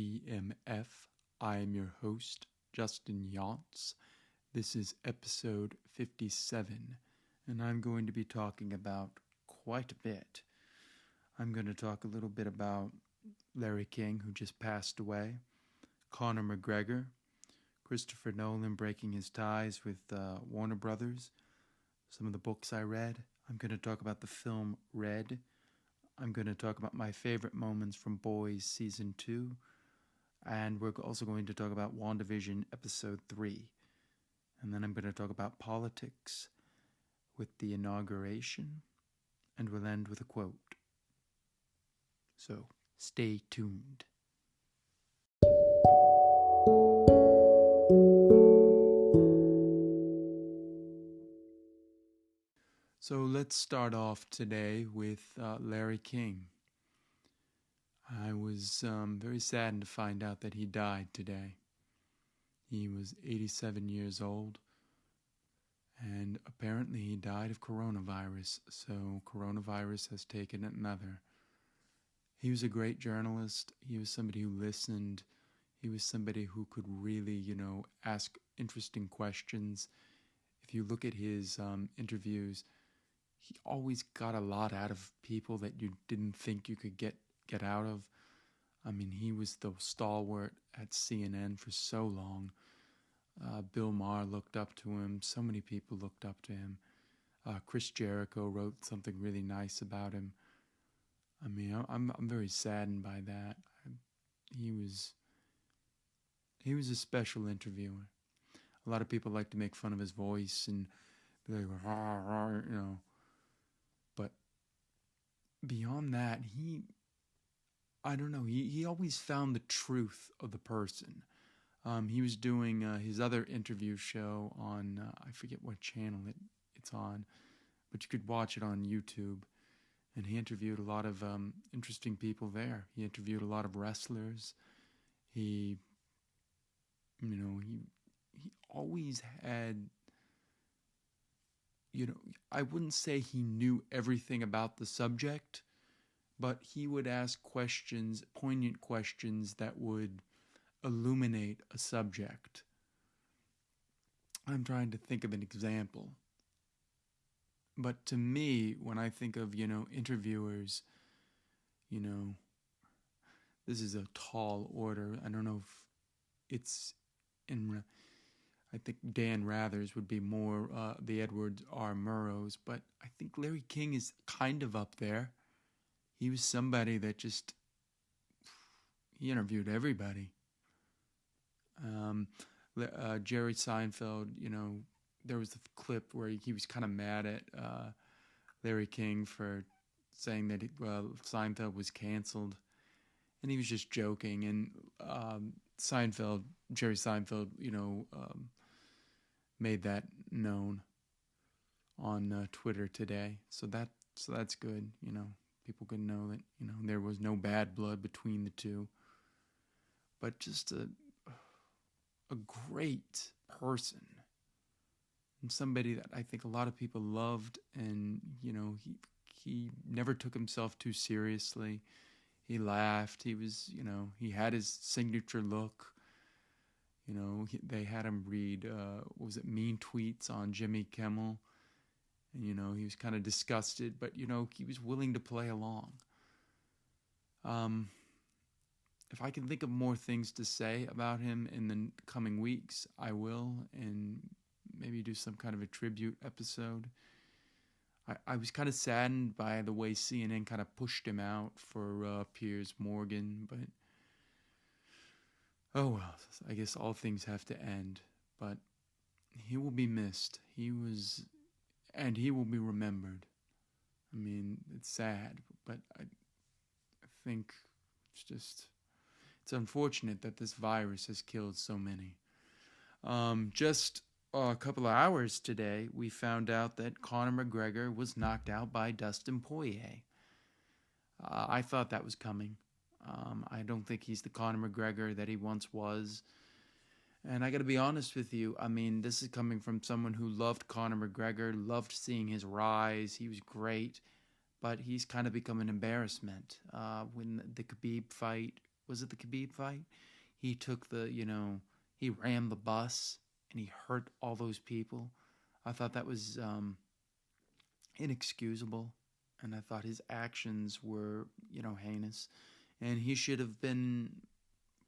DMF. I am your host, Justin Yance. This is episode 57, and I'm going to be talking about quite a bit. I'm going to talk a little bit about Larry King, who just passed away, Conor McGregor, Christopher Nolan breaking his ties with Warner Brothers, some of the books I read. I'm going to talk about the film Red. I'm going to talk about my favorite moments from Boys Season 2. And we're also going to talk about WandaVision Episode 3. And then I'm going to talk about politics with the inauguration. And we'll end with a quote. So, stay tuned. So let's start off today with Larry King. I was very saddened to find out that he died today. He was 87 years old, and apparently he died of coronavirus, so coronavirus has taken another. He was a great journalist. He was somebody who listened. He was somebody who could really, ask interesting questions. If you look at his interviews, he always got a lot out of people that you didn't think you could get out of. I mean, he was the stalwart at CNN for so long. Bill Maher looked up to him. So many people looked up to him. Chris Jericho wrote something really nice about him. I mean, I'm very saddened by that. He was a special interviewer. A lot of people like to make fun of his voice and be like, But beyond that, he always found the truth of the person. He was doing his other interview show on, I forget what channel it's on, but you could watch it on YouTube. And he interviewed a lot of interesting people there. He interviewed a lot of wrestlers. He always had, I wouldn't say he knew everything about the subject, but he would ask questions, poignant questions that would illuminate a subject. I'm trying to think of an example. But to me, when I think of, interviewers, this is a tall order. I don't know if it's I think Dan Rathers would be more the Edward R. Murrows, but I think Larry King is kind of up there. He was somebody that he interviewed everybody. Jerry Seinfeld, there was a clip where he was kind of mad at Larry King for saying that Seinfeld was canceled, and he was just joking. And Jerry Seinfeld, made that known on Twitter today. So that's good. People can know that there was no bad blood between the two, but just a great person. And somebody that I think a lot of people loved, and he never took himself too seriously. He laughed. He was, he had his signature look. They had him read, mean tweets on Jimmy Kimmel, and he was kind of disgusted, but he was willing to play along. If I can think of more things to say about him in the coming weeks, I will, and maybe do some kind of a tribute episode. I was kind of saddened by the way CNN kind of pushed him out for Piers Morgan, but oh well, I guess all things have to end. But he will be missed. And he will be remembered. I mean, it's sad, but I think it's unfortunate that this virus has killed so many. Just a couple of hours today, we found out that Conor McGregor was knocked out by Dustin Poirier. I thought that was coming. I don't think he's the Conor McGregor that he once was. And I got to be honest with you, I mean, this is coming from someone who loved Conor McGregor, loved seeing his rise. He was great, but he's kind of become an embarrassment. When the Khabib fight Was it the Khabib fight? He took he rammed the bus and he hurt all those people. I thought that was inexcusable, and I thought his actions were, heinous, and he should have been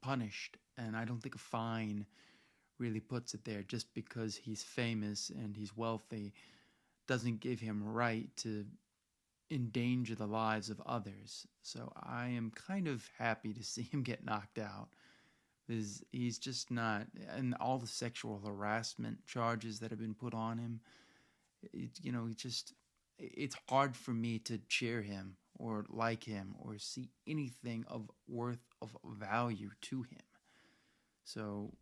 punished. And I don't think a fine really puts it there. Just because he's famous and he's wealthy doesn't give him a right to endanger the lives of others. So I am kind of happy to see him get knocked out. Because he's just not, and all the sexual harassment charges that have been put on him, it's hard for me to cheer him or like him or see anything of worth of value to him. So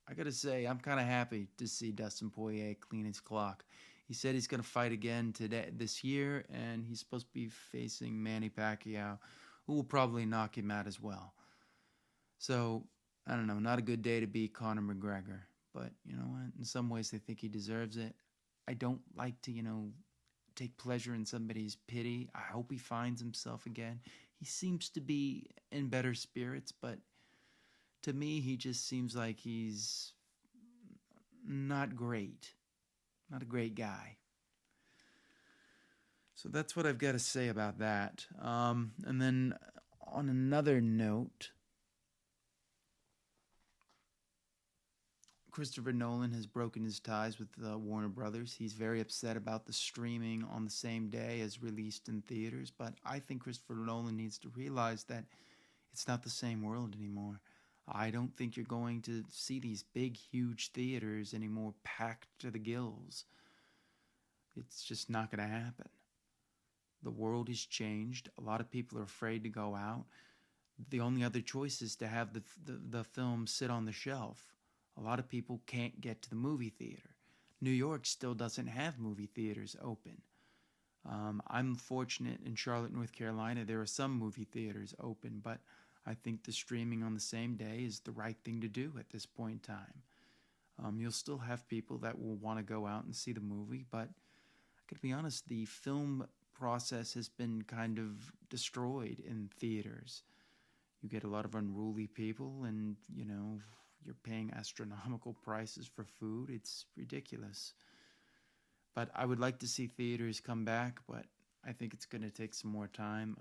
I gotta say, I'm kind of happy to see Dustin Poirier clean his clock. He said he's gonna fight again this year, and he's supposed to be facing Manny Pacquiao, who will probably knock him out as well. So I don't know, not a good day to beat Conor McGregor, but you know what? In some ways, they think he deserves it. I don't like to, take pleasure in somebody's pity. I hope he finds himself again. He seems to be in better spirits, but to me, he just seems like he's not great. Not a great guy. So that's what I've got to say about that. And then on another note, Christopher Nolan has broken his ties with Warner Brothers. He's very upset about the streaming on the same day as released in theaters, but I think Christopher Nolan needs to realize that it's not the same world anymore. I don't think you're going to see these big, huge theaters anymore packed to the gills. It's just not going to happen. The world has changed. A lot of people are afraid to go out. The only other choice is to have the film sit on the shelf. A lot of people can't get to the movie theater. New York still doesn't have movie theaters open. I'm fortunate in Charlotte, North Carolina, there are some movie theaters open, but I think the streaming on the same day is the right thing to do at this point in time. You'll still have people that will want to go out and see the movie, but I gotta be honest, the film process has been kind of destroyed in theaters. You get a lot of unruly people, and you're paying astronomical prices for food. It's ridiculous. But I would like to see theaters come back, but I think it's going to take some more time.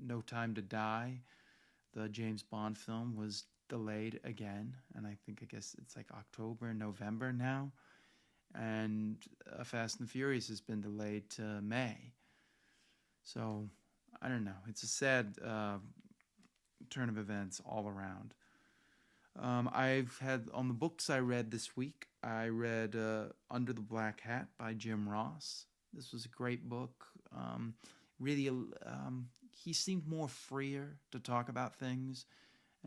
No Time to Die, the James Bond film, was delayed again, and I guess it's like October, November now. And Fast and Furious has been delayed to May. So I don't know. It's a sad turn of events all around. I've had, on the books I read this week, I read Under the Black Hat by Jim Ross. This was a great book. Really, he seemed more freer to talk about things.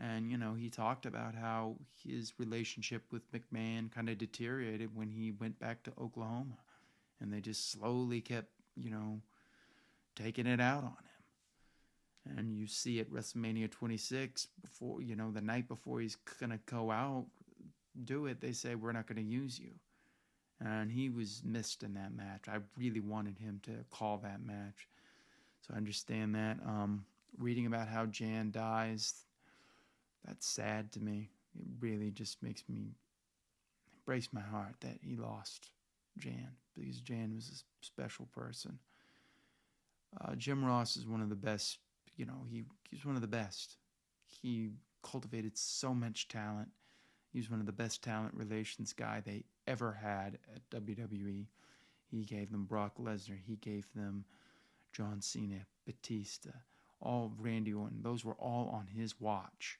And, he talked about how his relationship with McMahon kind of deteriorated when he went back to Oklahoma. And they just slowly kept, taking it out on him. And you see at WrestleMania 26, before, the night before he's going to go out, do it, they say, we're not going to use you. And he was missed in that match. I really wanted him to call that match. So I understand that. Reading about how Jan dies, that's sad to me. It really just makes me breaks my heart that he lost Jan, because Jan was a special person. Jim Ross is one of the best. He's one of the best. He cultivated so much talent. He was one of the best talent relations guy they ever had at WWE. He gave them Brock Lesnar. He gave them John Cena, Batista, all Randy Orton. Those were all on his watch.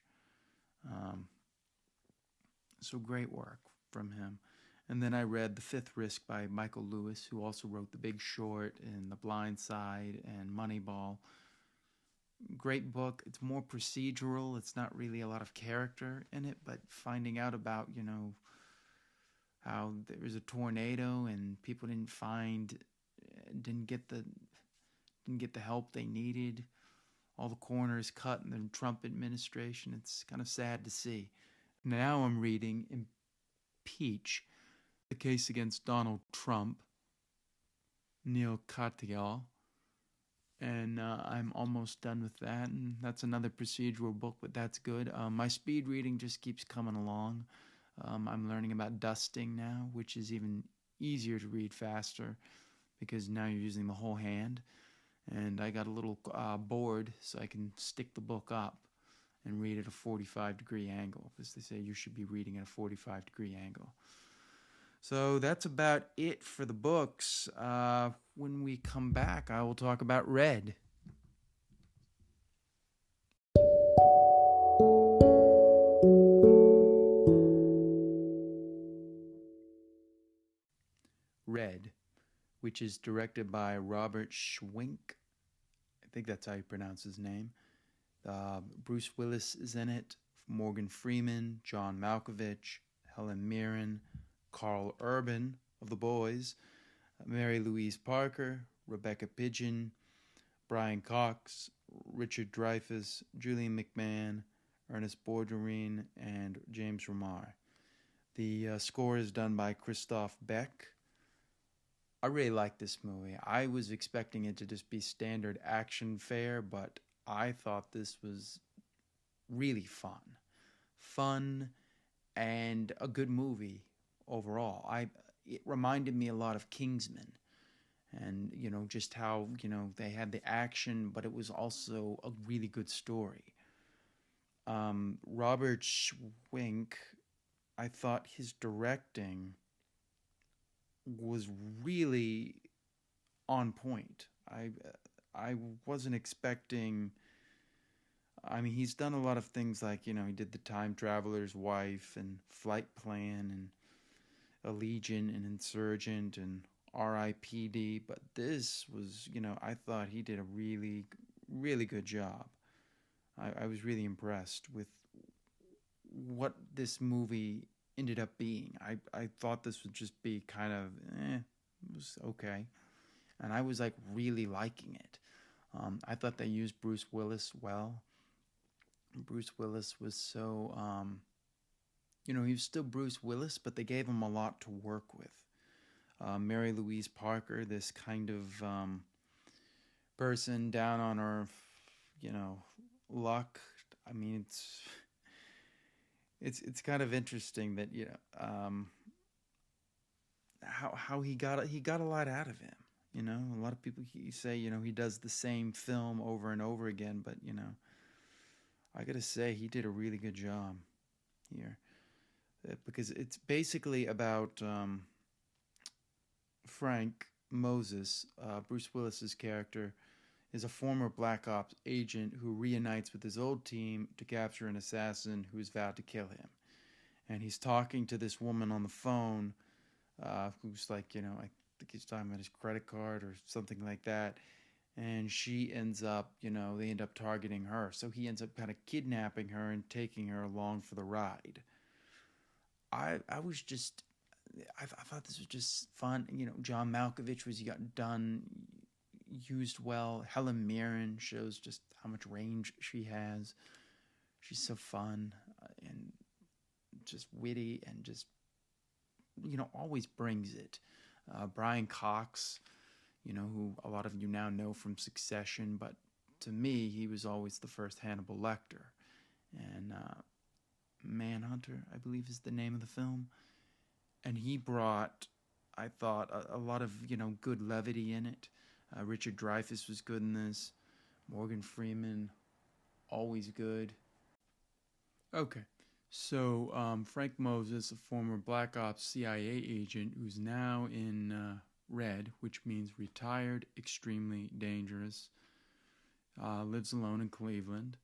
So great work from him. And then I read The Fifth Risk by Michael Lewis, who also wrote The Big Short and The Blind Side and Moneyball. Great book. It's more procedural. It's not really a lot of character in it, but finding out about, how there was a tornado and people didn't get the help they needed. All the corners cut in the Trump administration. It's kind of sad to see. Now I'm reading Impeach, the case against Donald Trump, Neil Katyal. and I'm almost done with that. And that's another procedural book, but that's good. My speed reading just keeps coming along. I'm learning about dusting now, which is even easier to read faster because now you're using the whole hand. And I got a little board so I can stick the book up and read at a 45-degree angle, because they say you should be reading at a 45-degree angle. So that's about it for the books. When we come back, I will talk about Red. Red, which is directed by Robert Schwink. I think that's how you pronounce his name. Bruce Willis is in it. Morgan Freeman, John Malkovich, Helen Mirren, Carl Urban of The Boys, Mary Louise Parker, Rebecca Pidgeon, Brian Cox, Richard Dreyfuss, Julian McMahon, Ernest Borgnine, and James Remar. The score is done by Christoph Beck. I really like this movie. I was expecting it to just be standard action fare, but I thought this was really fun. Fun and a good movie overall. It reminded me a lot of Kingsman. And, just how, they had the action, but it was also a really good story. Robert Schwink, I thought his directing was really on point. I wasn't expecting. I mean, he's done a lot of things like, he did The Time Traveler's Wife and Flight Plan and Allegiant and Insurgent and R.I.P.D. But this was, I thought he did a really, really good job. I was really impressed with what this movie ended up being. I thought this would just be kind of, it was okay. And I was like really liking it. I thought they used Bruce Willis well. Bruce Willis was so, he was still Bruce Willis, but they gave him a lot to work with. Mary Louise Parker, this kind of person down on her, luck. I mean, it's kind of interesting that how he got a lot out of him. A lot of people say he does the same film over and over again, but I gotta say he did a really good job here, because it's basically about Frank Moses, Bruce Willis's character, is a former Black Ops agent who reunites with his old team to capture an assassin who's vowed to kill him. And he's talking to this woman on the phone, who's like, I think he's talking about his credit card or something like that. And she ends up, they end up targeting her. So he ends up kind of kidnapping her and taking her along for the ride. I thought this was just fun. John Malkovich was used well. Helen Mirren shows just how much range she has. She's so fun and just witty and just, always brings it. Brian Cox, who a lot of you now know from Succession, but to me, he was always the first Hannibal Lecter. And Manhunter, I believe, is the name of the film. And he brought, I thought, a lot of, good levity in it. Richard Dreyfuss was good in this. Morgan Freeman, always good. Okay, so Frank Moses, a former Black Ops CIA agent who's now in Red, which means retired, extremely dangerous, lives alone in Cleveland.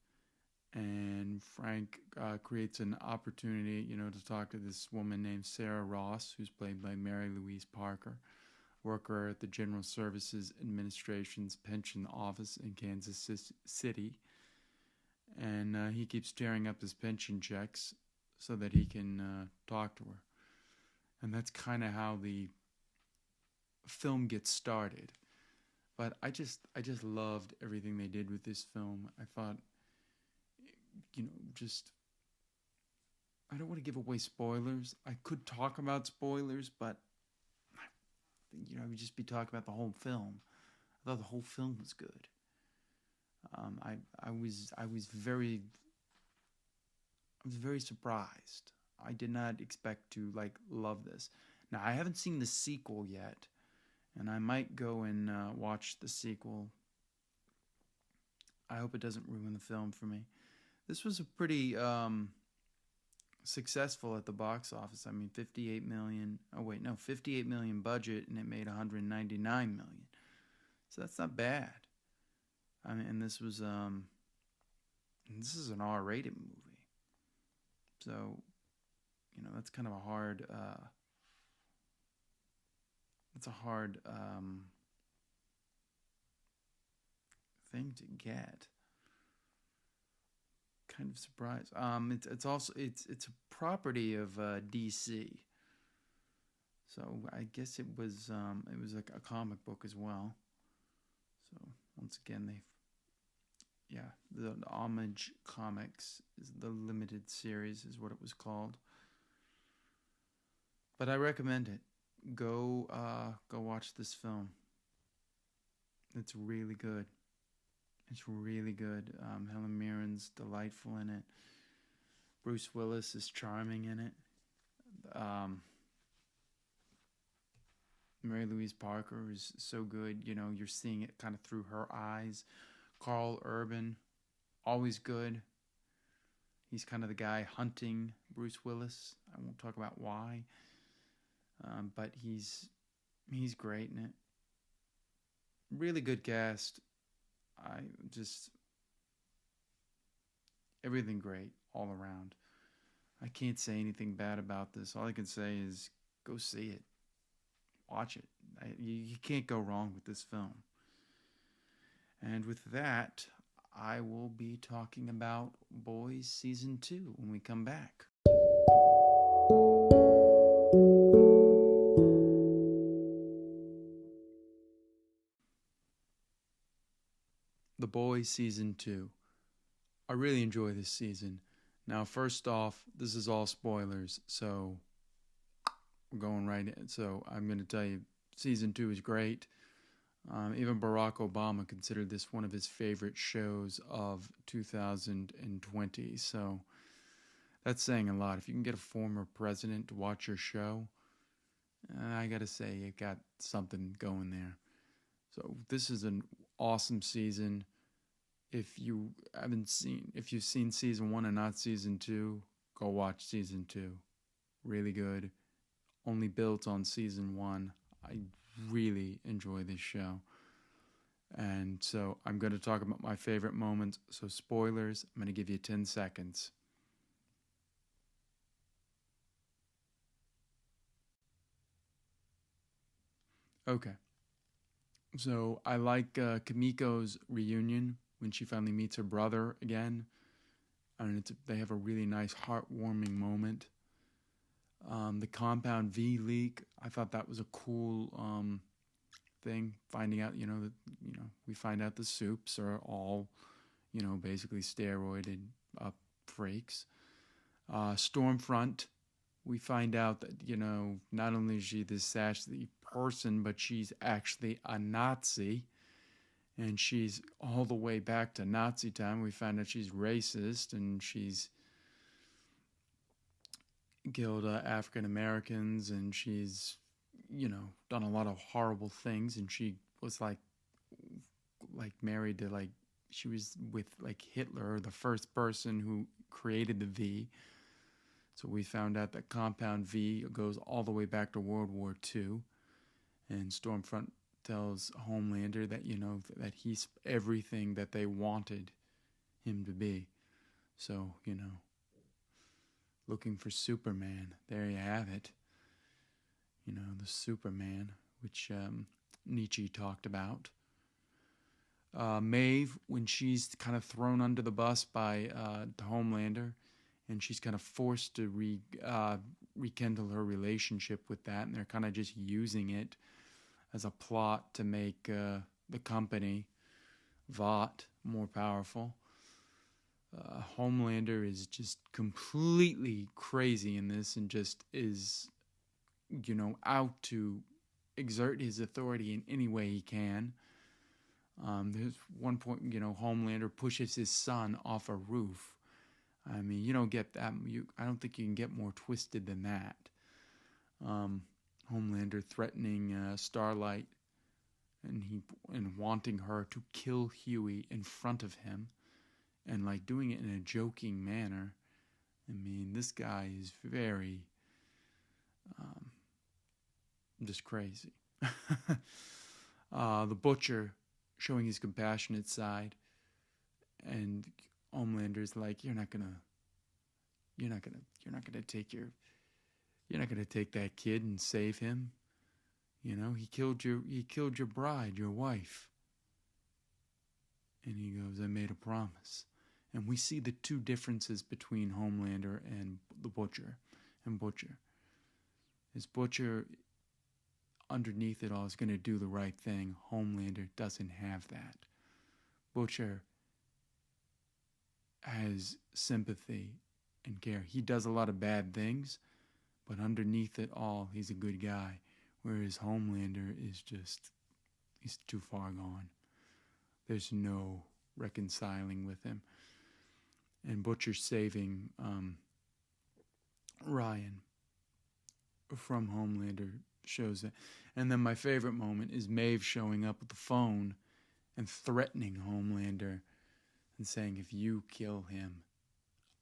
And Frank creates an opportunity, to talk to this woman named Sarah Ross, who's played by Mary Louise Parker, worker at the General Services Administration's pension office in Kansas City. And he keeps tearing up his pension checks so that he can talk to her. And that's kind of how the film gets started. But I just loved everything they did with this film. I thought, I don't want to give away spoilers. I could talk about spoilers, but I would just be talking about the whole film. I thought the whole film was good. I was very surprised. I did not expect to like love this. Now I haven't seen the sequel yet, and I might go and watch the sequel. I hope it doesn't ruin the film for me. This was a pretty successful at the box office. I mean, 58 million. Oh wait, no, 58 million budget, and it made 199 million. So that's not bad. I mean, and this is an R-rated movie. So, that's kind of a hard. It's a hard thing to get. Kind of surprised. It's also it's a property of DC. So I guess it was like a comic book as well. So once again, the Homage Comics is the limited series is what it was called. But I recommend it. Go watch this film. It's really good. It's really good. Helen Mirren's delightful in it. Bruce Willis is charming in it. Mary Louise Parker is so good. You're seeing it kind of through her eyes. Carl Urban, always good. He's kind of the guy hunting Bruce Willis. I won't talk about why, but he's great in it. Really good cast. I just everything great all around. I can't say anything bad about this. All I can say is go see it, watch it. You can't go wrong with this film. And with that, I will be talking about Boys Season 2 when we come back. The Boys Season 2. I really enjoy this season. Now, first off, this is all spoilers, so we're going right in. So I'm going to tell you, Season 2 is great. Even Barack Obama considered this one of his favorite shows of 2020. So that's saying a lot. If you can get a former president to watch your show, I got to say, you got something going there. So this is an awesome season. If you've seen season 1 and not season 2, go watch season 2. Really good. Only built on season 1. I really enjoy this show. And so I'm going to talk about my favorite moments. So spoilers, I'm going to give you 10 seconds. Okay. So I like Kimiko's reunion when she finally meets her brother again. And they have a really nice, heartwarming moment. The Compound V leak, I thought that was a cool thing. Finding out, we find out the soups are all, basically steroided up freaks. Stormfront, we find out that, not only is she this sassy person, but she's actually a Nazi. And she's all the way back to Nazi time. We find out she's racist and she's killed African Americans and she's, done a lot of horrible things. And she was like married to she was with Hitler, the first person who created the V. So we found out that Compound V goes all the way back to World War II. And Stormfront tells Homelander that, that he's everything that they wanted him to be. So, looking for Superman. There you have it. The Superman, which Nietzsche talked about. Maeve, when she's kind of thrown under the bus by Homelander, and she's kind of forced to rekindle her relationship with that, and they're kind of just using it as a plot to make the company, Vought, more powerful. Homelander is just completely crazy in this and just is, out to exert his authority in any way he can. There's one point, Homelander pushes his son off a roof. I mean, you don't get that. I don't think you can get more twisted than that. Homelander threatening Starlight and wanting her to kill Huey in front of him, and like doing it in a joking manner. I mean, this guy is very just crazy. The Butcher showing his compassionate side, and Homelander's like, you're not gonna take that kid and save him. He killed your bride, your wife. And he goes, I made a promise. And we see the two differences between Homelander and the Butcher. And Butcher. His Butcher, underneath it all, is going to do the right thing. Homelander doesn't have that. Butcher has sympathy and care. He does a lot of bad things, but underneath it all, he's a good guy. Whereas Homelander is he's too far gone. There's no reconciling with him. And Butcher saving Ryan from Homelander shows that. And then my favorite moment is Maeve showing up with the phone and threatening Homelander and saying, if you kill him,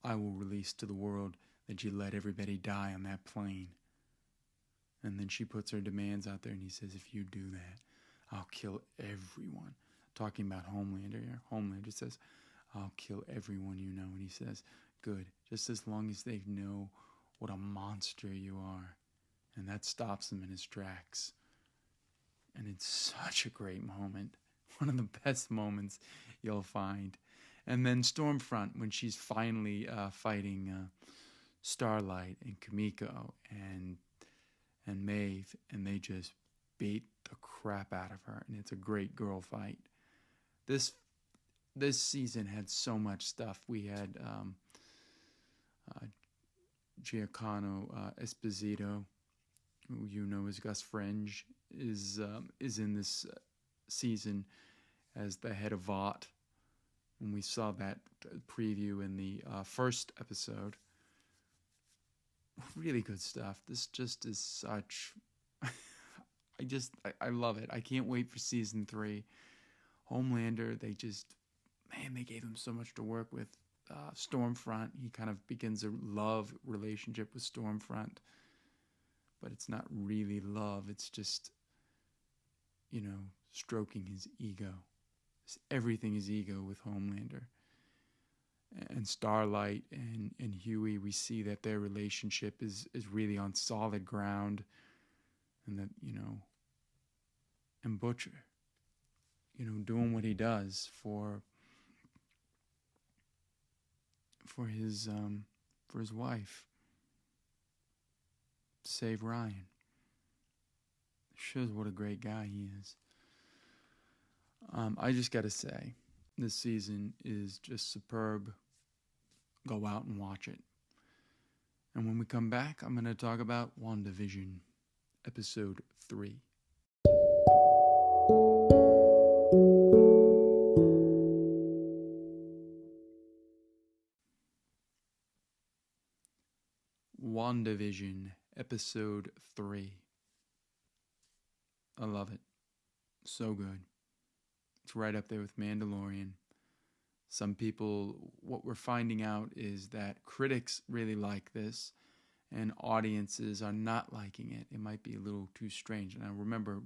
I will release to the world that you let everybody die on that plane. And then she puts her demands out there, and he says, if you do that, I'll kill everyone. Talking about Homelander here. Homelander says, I'll kill everyone you know. And he says, good, just as long as they know what a monster you are. And that stops him in his tracks. And it's such a great moment. One of the best moments you'll find. And then Stormfront, when she's finally fighting Starlight and Kimiko and Maeve, and they just beat the crap out of her. And it's a great girl fight. This season had so much stuff. We had Giacomo Esposito, who you know as Gus Fringe, is in this season as the head of Vought. And we saw that preview in the first episode. Really good stuff. This just is such... I love it. I can't wait for season 3. Homelander, they gave him so much to work with. Stormfront, he kind of begins a love relationship with Stormfront. But it's not really love. It's just, stroking his ego. Everything is ego with Homelander. And Starlight and Huey, we see that their relationship is really on solid ground. And that, and Butcher, doing what he does for his wife. Save Ryan. Shows what a great guy he is. I just gotta say, this season is just superb. Go out and watch it. And when we come back, I'm going to talk about WandaVision, episode 3. WandaVision, episode 3. I love it. So good. It's right up there with Mandalorian. Some people, what we're finding out is that critics really like this and audiences are not liking it. It might be a little too strange. And I remember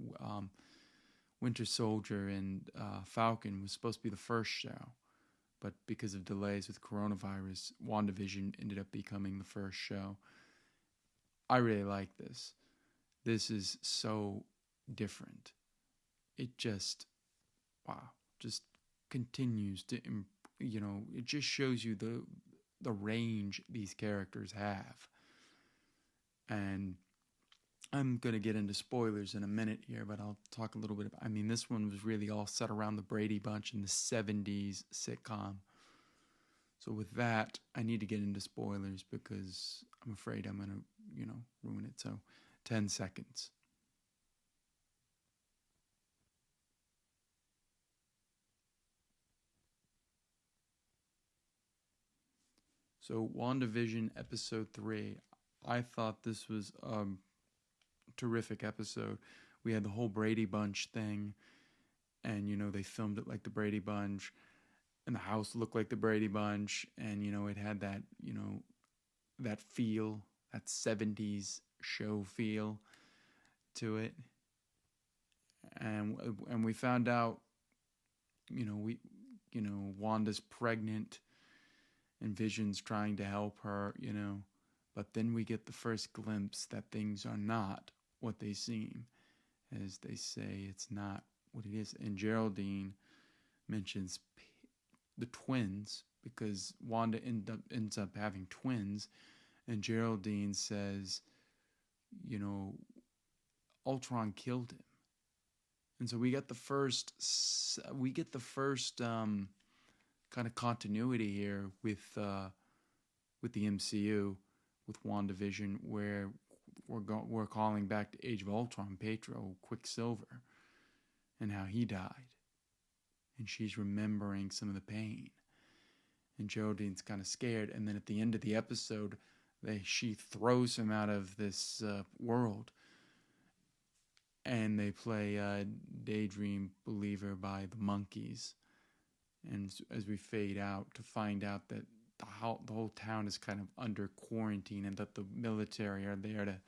Winter Soldier and Falcon was supposed to be the first show, but because of delays with coronavirus, WandaVision ended up becoming the first show. I really like this. This is so different. It just, wow, just continues to it just shows you the range these characters have. And I'm going to get into spoilers in a minute here, but I'll talk a little bit about, this one was really all set around the Brady Bunch and the 70s sitcom. So with that, I need to get into spoilers because I'm afraid I'm going to, ruin it. So 10 seconds. So, WandaVision Episode 3. I thought this was a terrific episode. We had the whole Brady Bunch thing, and, they filmed it like the Brady Bunch, and the house looked like the Brady Bunch, and, it had that, that feel, that 70s show feel to it. And we found out, Wanda's pregnant, and Vision's trying to help her, But then we get the first glimpse that things are not what they seem. As they say, it's not what it is. And Geraldine mentions the twins, because Wanda ends up having twins. And Geraldine says, Ultron killed him. And so we get the first kind of continuity here with the MCU, with WandaVision, where we're calling back to Age of Ultron, Pietro, Quicksilver, and how he died, and she's remembering some of the pain, and Geraldine's kind of scared, and then at the end of the episode, she throws him out of this world, and they play Daydream Believer by the Monkees. And as we fade out, to find out that the whole town is kind of under quarantine, and that the military are there to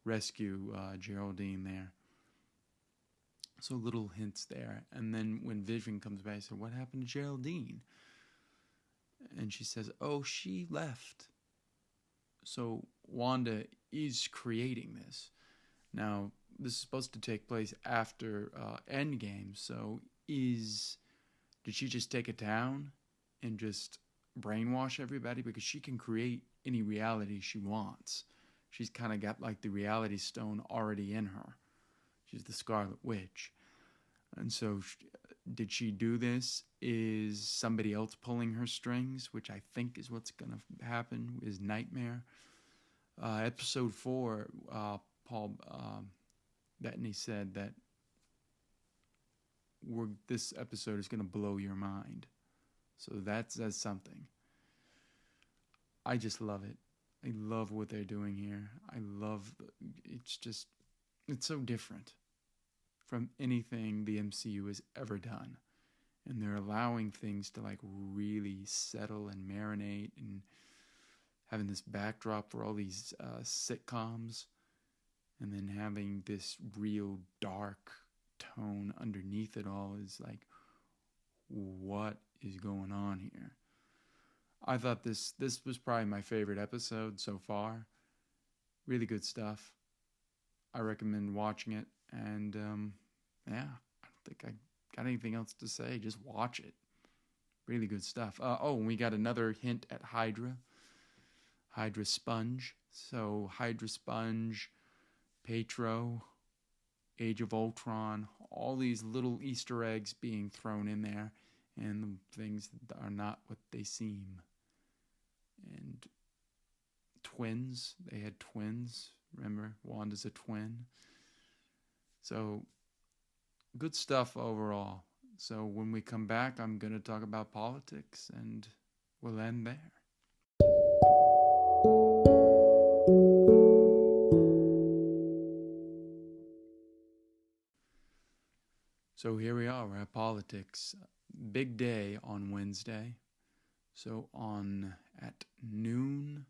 rescue Geraldine there. So little hints there. And then when Vision comes back, I said, "What happened to Geraldine?" And she says, "Oh, she left." So Wanda is creating this. Now, this is supposed to take place after Endgame, so did she just take a town and just brainwash everybody? Because she can create any reality she wants. She's kind of got like the reality stone already in her. She's the Scarlet Witch. And so did she do this? Is somebody else pulling her strings, which I think is what's going to happen, is Nightmare. Episode 4, Paul Bettany said that this episode is going to blow your mind. So that says something. I just love it. I love what they're doing here. It's so different from anything the MCU has ever done. And they're allowing things to like really settle and marinate, and having this backdrop for all these sitcoms, and then having this real dark tone underneath it all is like, what is going on here? I thought this was probably my favorite episode so far. Really good stuff. I recommend watching it, and I don't think I got anything else to say. Just watch it. Really good stuff. And we got another hint at Hydra Sponge. So Hydra Sponge, Pietro, Age of Ultron, all these little Easter eggs being thrown in there, and the things are not what they seem. And twins, they had twins. Remember, Wanda's a twin. So good stuff overall. So when we come back, I'm going to talk about politics, and we'll end there. So here we are, we're at politics. Big day on Wednesday. So at noon,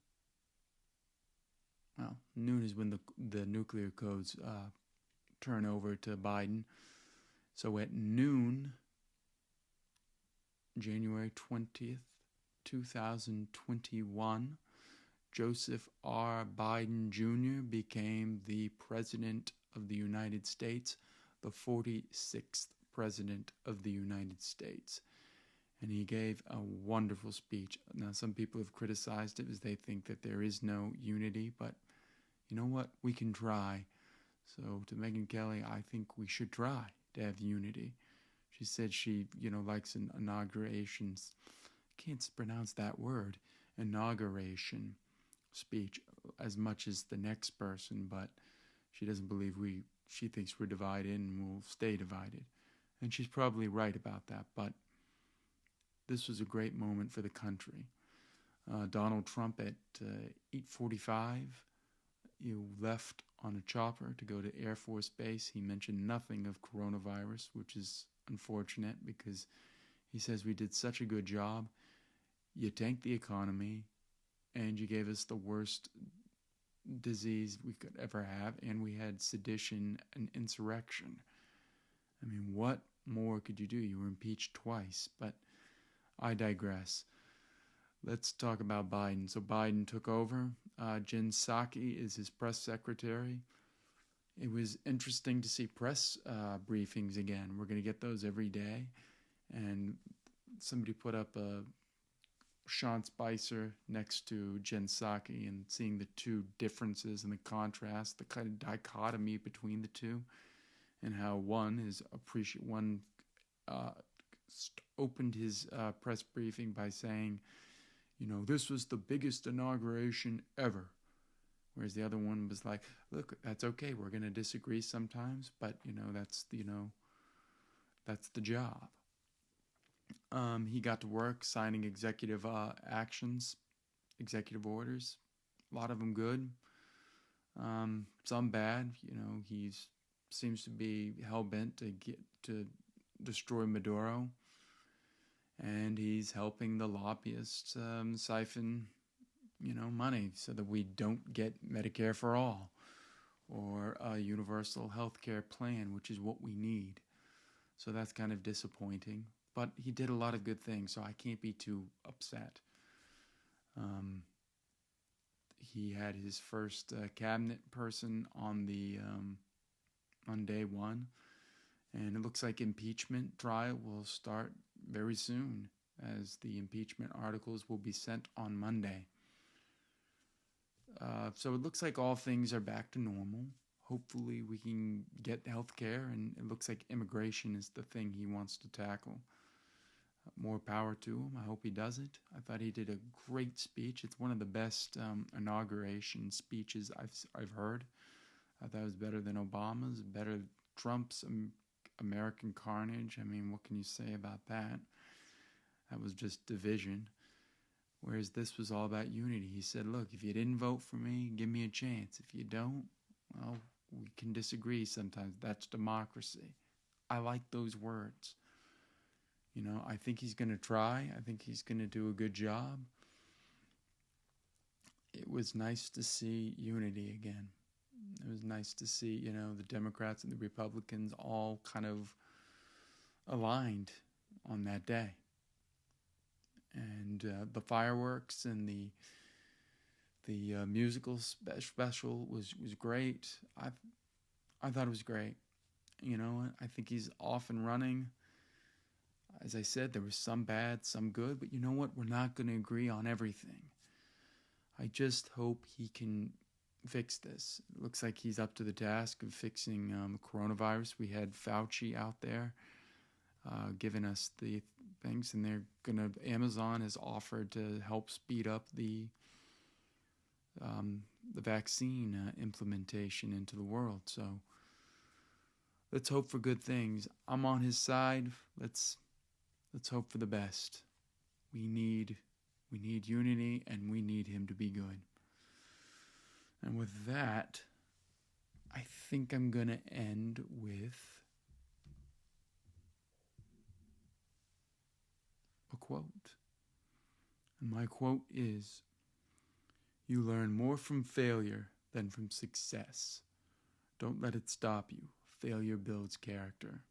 noon is when the nuclear codes turn over to Biden. So at noon, January 20th, 2021, Joseph R. Biden Jr. became the President of the United States, the 46th President of the United States. And he gave a wonderful speech. Now, some people have criticized it as they think that there is no unity, but you know what? We can try. So to Megyn Kelly, I think we should try to have unity. She said she, likes an inaugurations. Can't pronounce that word. Inauguration speech as much as the next person, but she doesn't believe she thinks we're divided and we'll stay divided. And she's probably right about that, but this was a great moment for the country. Donald Trump at 8:45. You left on a chopper to go to Air Force Base. He mentioned nothing of coronavirus, which is unfortunate because he says we did such a good job. You tanked the economy, and you gave us the worst disease we could ever have, and we had sedition and insurrection. I mean, what more could you do? You were impeached twice, but I digress. Let's talk about Biden. So Biden took over. Jen Psaki is his press secretary. It was interesting to see press briefings again. We're going to get those every day. And somebody put up a Sean Spicer next to Jen Psaki and seeing the two differences and the contrast, the kind of dichotomy between the two, and how one opened his press briefing by saying, this was the biggest inauguration ever. Whereas the other one was like, look, that's okay. We're going to disagree sometimes, but, that's the job. He got to work signing executive executive orders. A lot of them good. Some bad. He seems to be hell-bent to destroy Maduro. And he's helping the lobbyists siphon, money so that we don't get Medicare for all or a universal health care plan, which is what we need. So that's kind of disappointing. But he did a lot of good things, so I can't be too upset. He had his first cabinet person on day one, and it looks like impeachment trial will start very soon, as the impeachment articles will be sent on Monday. So it looks like all things are back to normal. Hopefully we can get health care, and it looks like immigration is the thing he wants to tackle. More power to him. I hope he does it. I thought he did a great speech. It's one of the best inauguration speeches I've heard. I thought it was better than Obama's, better than Trump's American carnage. I mean, what can you say about that? That was just division. Whereas this was all about unity. He said, look, if you didn't vote for me, give me a chance. If you don't, well, we can disagree sometimes. That's democracy. I like those words. I think he's going to try. I think he's going to do a good job. It was nice to see unity again. It was nice to see, the Democrats and the Republicans all kind of aligned on that day. And the fireworks and the musical special was great. I thought it was great. I think he's off and running. As I said, there was some bad, some good, but you know what? We're not going to agree on everything. I just hope he can fix this. It looks like he's up to the task of fixing coronavirus. We had Fauci out there giving us the things, and Amazon has offered to help speed up the vaccine implementation into the world. So let's hope for good things. I'm on his side. Let's hope for the best. We need unity, and we need him to be good. And with that, I think I'm going to end with a quote. And my quote is, "You learn more from failure than from success. Don't let it stop you. Failure builds character."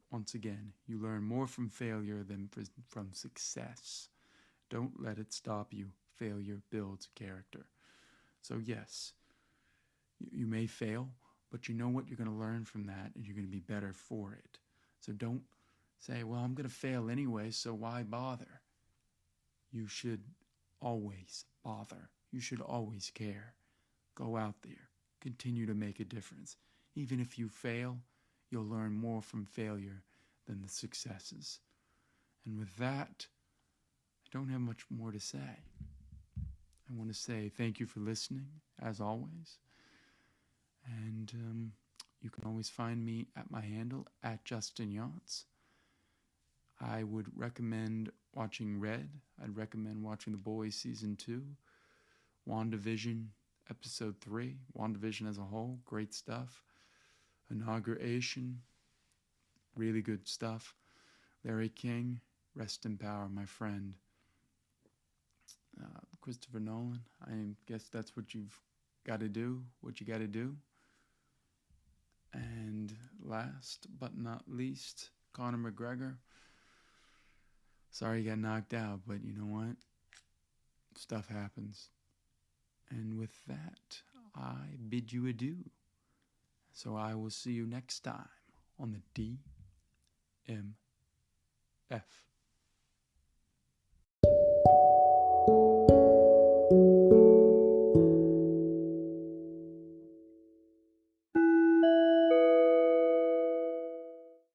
Once again, you learn more from failure than from success. Don't let it stop you. Failure builds character. So yes, you may fail, but you know what? You're going to learn from that, and you're going to be better for it. So don't say, well, I'm going to fail anyway, so why bother? You should always bother. You should always care. Go out there. Continue to make a difference. Even if you fail, you'll learn more from failure than the successes. And with that, I don't have much more to say. I want to say thank you for listening, as always. And you can always find me at my handle, @JustinYachts. I would recommend watching Red. I'd recommend watching The Boys Season 2. WandaVision Episode 3. WandaVision as a whole, great stuff. Inauguration, really good stuff. Larry King, rest in power, my friend. Christopher Nolan, I guess that's what you've got to do, what you got to do. And last but not least, Conor McGregor. Sorry you got knocked out, but you know what? Stuff happens. And with that, I bid you adieu. So I will see you next time on the DMF.